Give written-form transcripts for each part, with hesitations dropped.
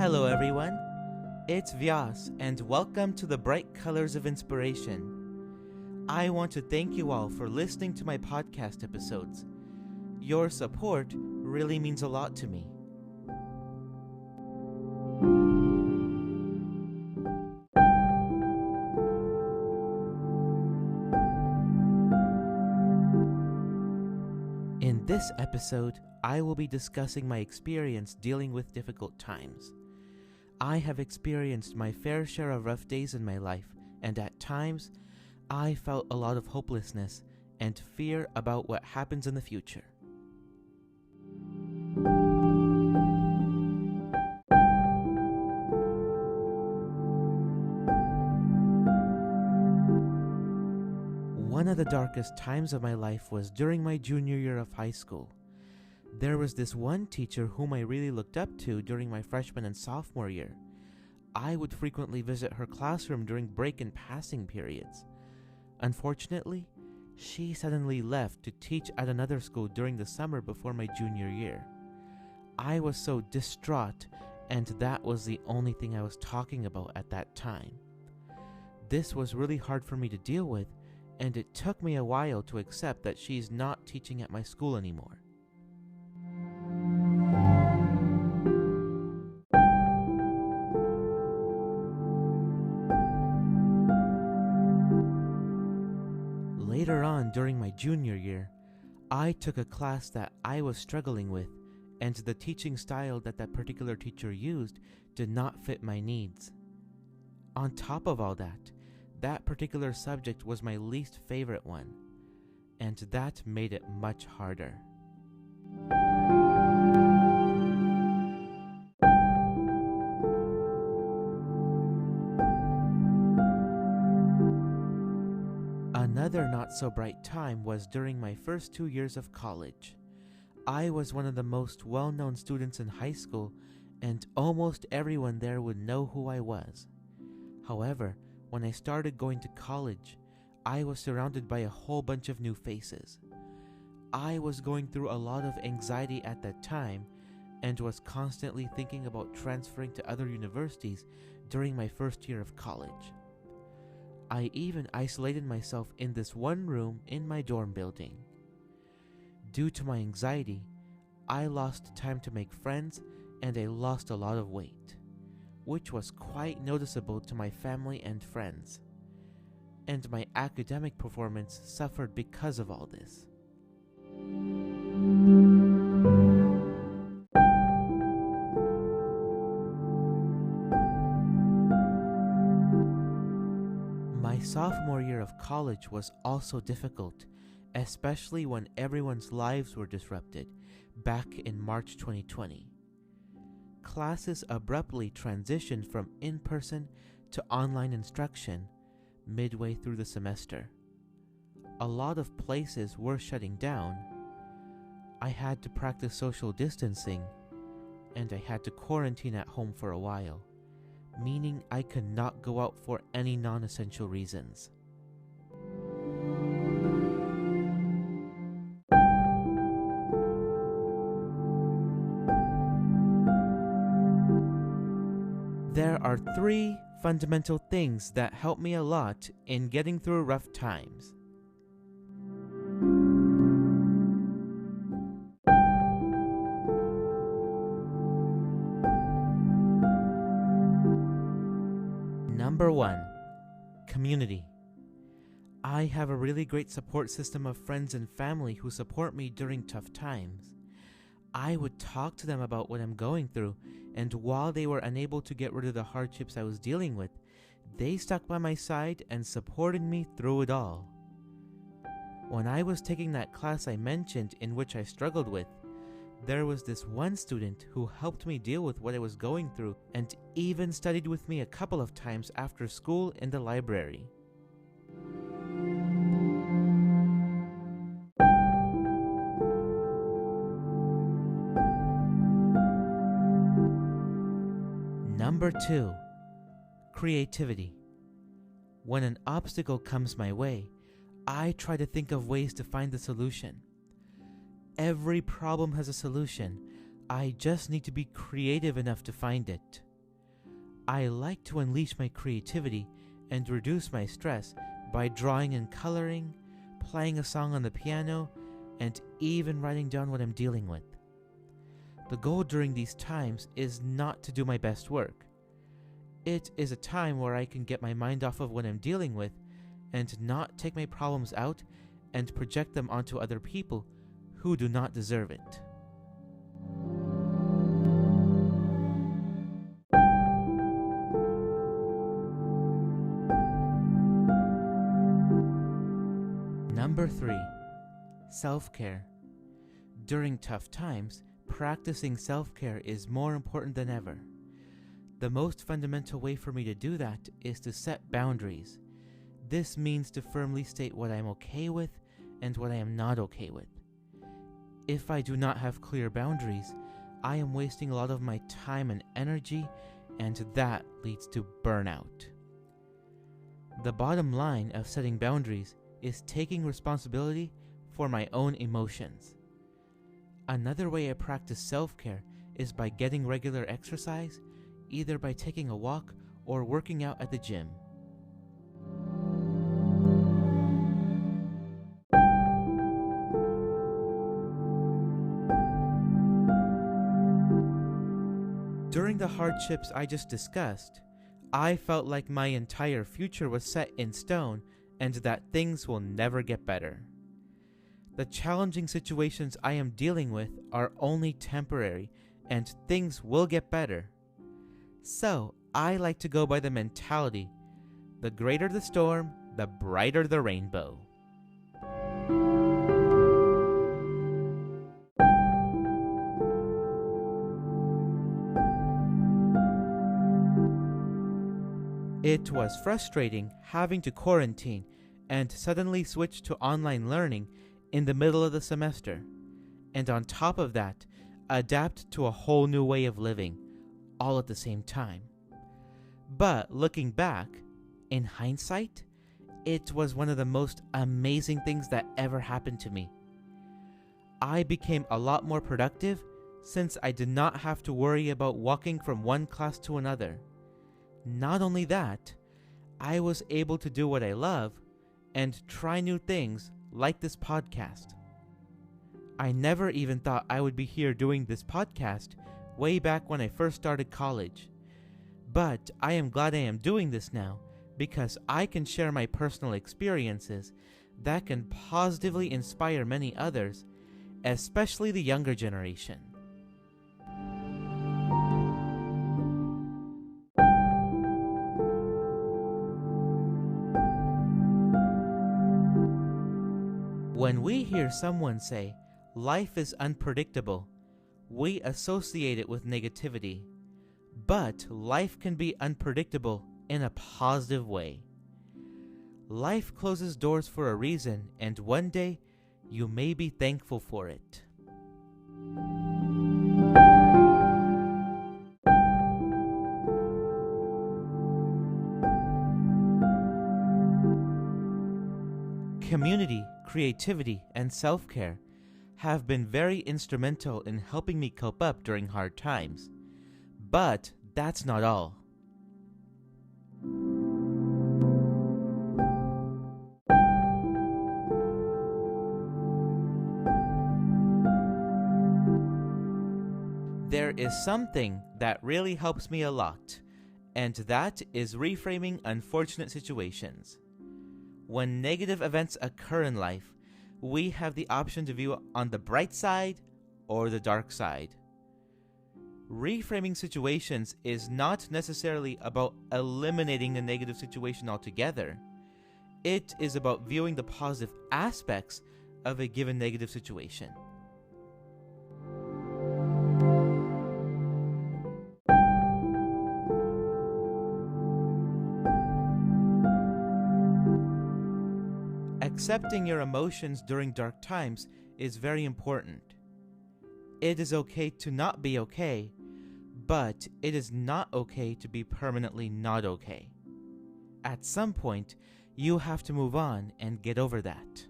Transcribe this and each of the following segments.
Hello everyone, it's Vyas and welcome to the Bright Colors of Inspiration. I want to thank you all for listening to my podcast episodes. Your support really means a lot to me. In this episode, I will be discussing my experience dealing with difficult times. I have experienced my fair share of rough days in my life, and at times, I felt a lot of hopelessness and fear about what happens in the future. One of the darkest times of my life was during my junior year of high school. There was this one teacher whom I really looked up to during my freshman and sophomore year. I would frequently visit her classroom during break and passing periods. Unfortunately, she suddenly left to teach at another school during the summer before my junior year. I was so distraught, and that was the only thing I was talking about at that time. This was really hard for me to deal with, and it took me a while to accept that she's not teaching at my school anymore. Later on during my junior year, I took a class that I was struggling with, and the teaching style that particular teacher used did not fit my needs. On top of all that particular subject was my least favorite one, and that made it much harder. Another not so bright time was during my first 2 years of college. I was one of the most well-known students in high school, and almost everyone there would know who I was. However, when I started going to college, I was surrounded by a whole bunch of new faces. I was going through a lot of anxiety at that time and was constantly thinking about transferring to other universities during my first year of college. I even isolated myself in this one room in my dorm building. Due to my anxiety, I lost time to make friends and I lost a lot of weight, which was quite noticeable to my family and friends. And my academic performance suffered because of all this. My sophomore year of college was also difficult, especially when everyone's lives were disrupted back in March 2020. Classes abruptly transitioned from in-person to online instruction midway through the semester. A lot of places were shutting down. I had to practice social distancing, and I had to quarantine at home for a while, meaning I could not go out for any non-essential reasons. There are 3 fundamental things that help me a lot in getting through rough times. Number 1, community. I have a really great support system of friends and family who support me during tough times. I would talk to them about what I'm going through, and while they were unable to get rid of the hardships I was dealing with, they stuck by my side and supported me through it all. When I was taking that class I mentioned in which I struggled with, there was this one student who helped me deal with what I was going through and even studied with me a couple of times after school in the library. Number 2, creativity. When an obstacle comes my way, I try to think of ways to find the solution. Every problem has a solution. I just need to be creative enough to find it. I like to unleash my creativity and reduce my stress by drawing and coloring, playing a song on the piano, and even writing down what I'm dealing with. The goal during these times is not to do my best work. It is a time where I can get my mind off of what I'm dealing with and not take my problems out and project them onto other people who do not deserve it. Number 3. Self-care. During tough times, practicing self-care is more important than ever. The most fundamental way for me to do that is to set boundaries. This means to firmly state what I'm okay with and what I am not okay with. If I do not have clear boundaries, I am wasting a lot of my time and energy, and that leads to burnout. The bottom line of setting boundaries is taking responsibility for my own emotions. Another way I practice self-care is by getting regular exercise, either by taking a walk or working out at the gym. During the hardships I just discussed, I felt like my entire future was set in stone and that things will never get better. The challenging situations I am dealing with are only temporary and things will get better. So, I like to go by the mentality, the greater the storm, the brighter the rainbow. It was frustrating having to quarantine and suddenly switch to online learning in the middle of the semester, and on top of that, adapt to a whole new way of living, all at the same time. But looking back, in hindsight, it was one of the most amazing things that ever happened to me. I became a lot more productive since I did not have to worry about walking from one class to another. Not only that, I was able to do what I love and try new things like this podcast. I never even thought I would be here doing this podcast way back when I first started college. But I am glad I am doing this now because I can share my personal experiences that can positively inspire many others, especially the younger generation. When we hear someone say, "Life is unpredictable," we associate it with negativity. But life can be unpredictable in a positive way. Life closes doors for a reason, and one day you may be thankful for it. Community, creativity, and self-care have been very instrumental in helping me cope up during hard times. But that's not all. There is something that really helps me a lot, and that is reframing unfortunate situations. When negative events occur in life, we have the option to view on the bright side or the dark side. Reframing situations is not necessarily about eliminating the negative situation altogether. It is about viewing the positive aspects of a given negative situation. Accepting your emotions during dark times is very important. It is okay to not be okay, but it is not okay to be permanently not okay. At some point, you have to move on and get over that.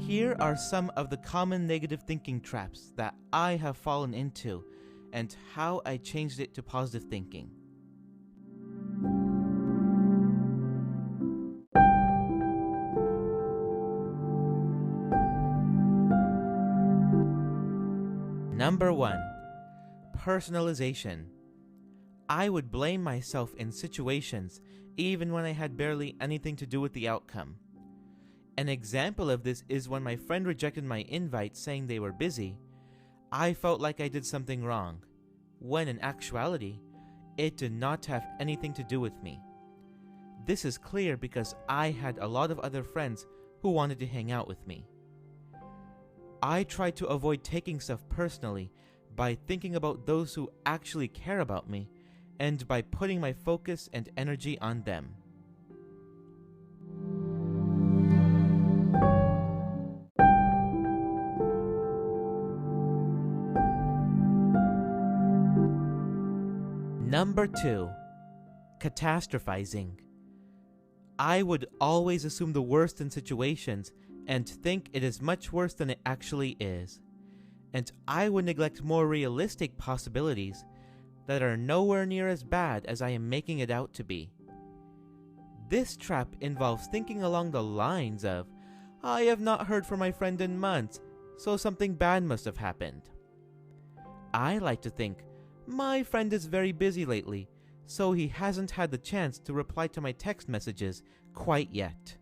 Here are some of the common negative thinking traps that I have fallen into and how I changed it to positive thinking. Number 1. Personalization. I would blame myself in situations even when I had barely anything to do with the outcome. An example of this is when my friend rejected my invite saying they were busy. I felt like I did something wrong, when in actuality, it did not have anything to do with me. This is clear because I had a lot of other friends who wanted to hang out with me. I try to avoid taking stuff personally by thinking about those who actually care about me and by putting my focus and energy on them. Number 2. Catastrophizing. I would always assume the worst in situations and think it is much worse than it actually is. And I would neglect more realistic possibilities that are nowhere near as bad as I am making it out to be. This trap involves thinking along the lines of, I have not heard from my friend in months, so something bad must have happened. I like to think, my friend is very busy lately, so he hasn't had the chance to reply to my text messages quite yet.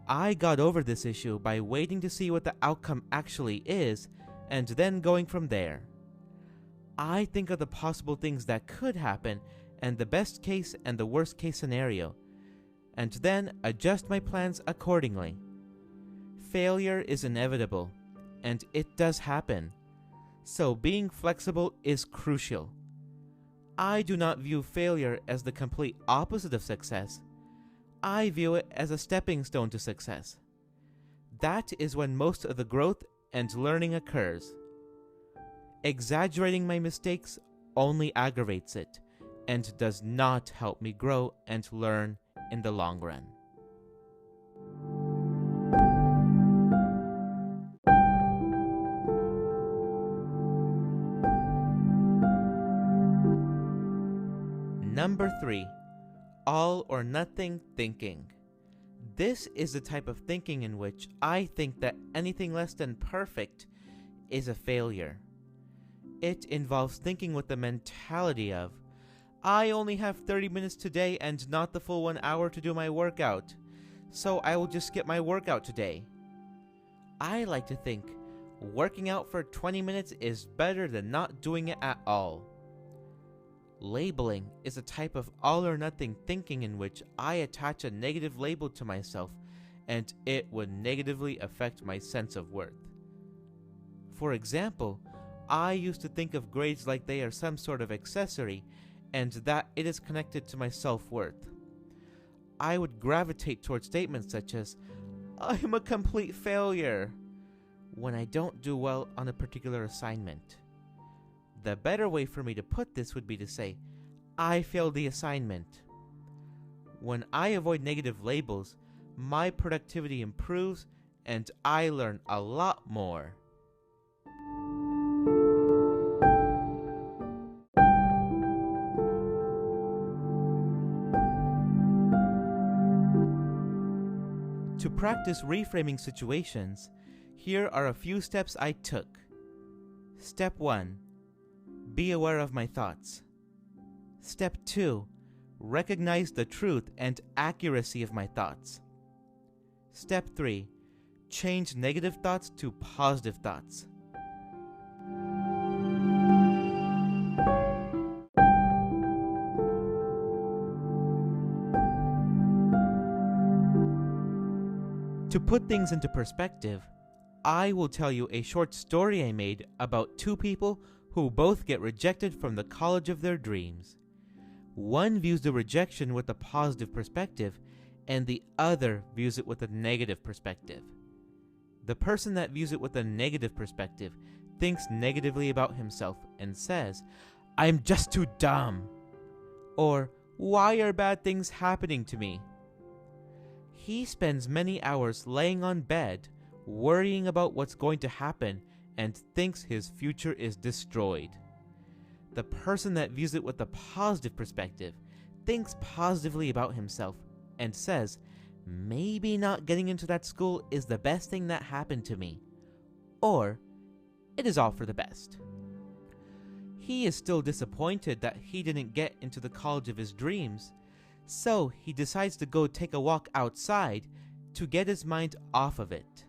I got over this issue by waiting to see what the outcome actually is and then going from there. I think of the possible things that could happen and the best case and the worst case scenario, and then adjust my plans accordingly. Failure is inevitable, and it does happen, so being flexible is crucial. I do not view failure as the complete opposite of success. I view it as a stepping stone to success. That is when most of the growth and learning occurs. Exaggerating my mistakes only aggravates it and does not help me grow and learn in the long run. Number 3. All or nothing thinking. This is the type of thinking in which I think that anything less than perfect is a failure. It involves thinking with the mentality of, I only have 30 minutes today and not the full 1 hour to do my workout, so I will just skip my workout today. I like to think working out for 20 minutes is better than not doing it at all. Labeling is a type of all or nothing thinking in which I attach a negative label to myself and it would negatively affect my sense of worth. For example, I used to think of grades like they are some sort of accessory and that it is connected to my self-worth. I would gravitate towards statements such as, I'm a complete failure, when I don't do well on a particular assignment. The better way for me to put this would be to say, I failed the assignment. When I avoid negative labels, my productivity improves and I learn a lot more. To practice reframing situations, here are a few steps I took. Step 1. Be aware of my thoughts. Step 2. Recognize the truth and accuracy of my thoughts. Step 3. Change negative thoughts to positive thoughts. To put things into perspective, I will tell you a short story I made about two people who both get rejected from the college of their dreams. One views the rejection with a positive perspective, and the other views it with a negative perspective. The person that views it with a negative perspective thinks negatively about himself and says, I'm just too dumb. Or, why are bad things happening to me? He spends many hours laying on bed, worrying about what's going to happen, and thinks his future is destroyed. The person that views it with a positive perspective thinks positively about himself and says, maybe not getting into that school is the best thing that happened to me, or it is all for the best. He is still disappointed that he didn't get into the college of his dreams, so he decides to go take a walk outside to get his mind off of it.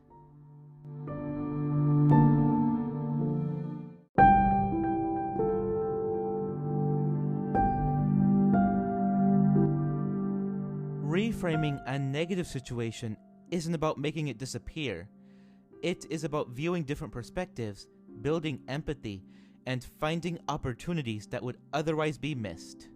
Reframing a negative situation isn't about making it disappear. It is about viewing different perspectives, building empathy, and finding opportunities that would otherwise be missed.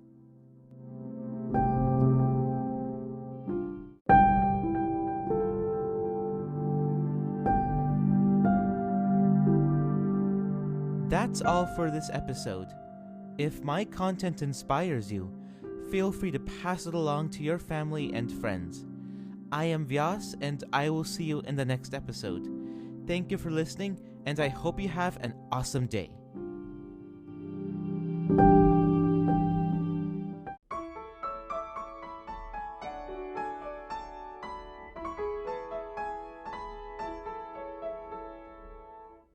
That's all for this episode. If my content inspires you, feel free to pass it along to your family and friends. I am Vyas, and I will see you in the next episode. Thank you for listening, and I hope you have an awesome day.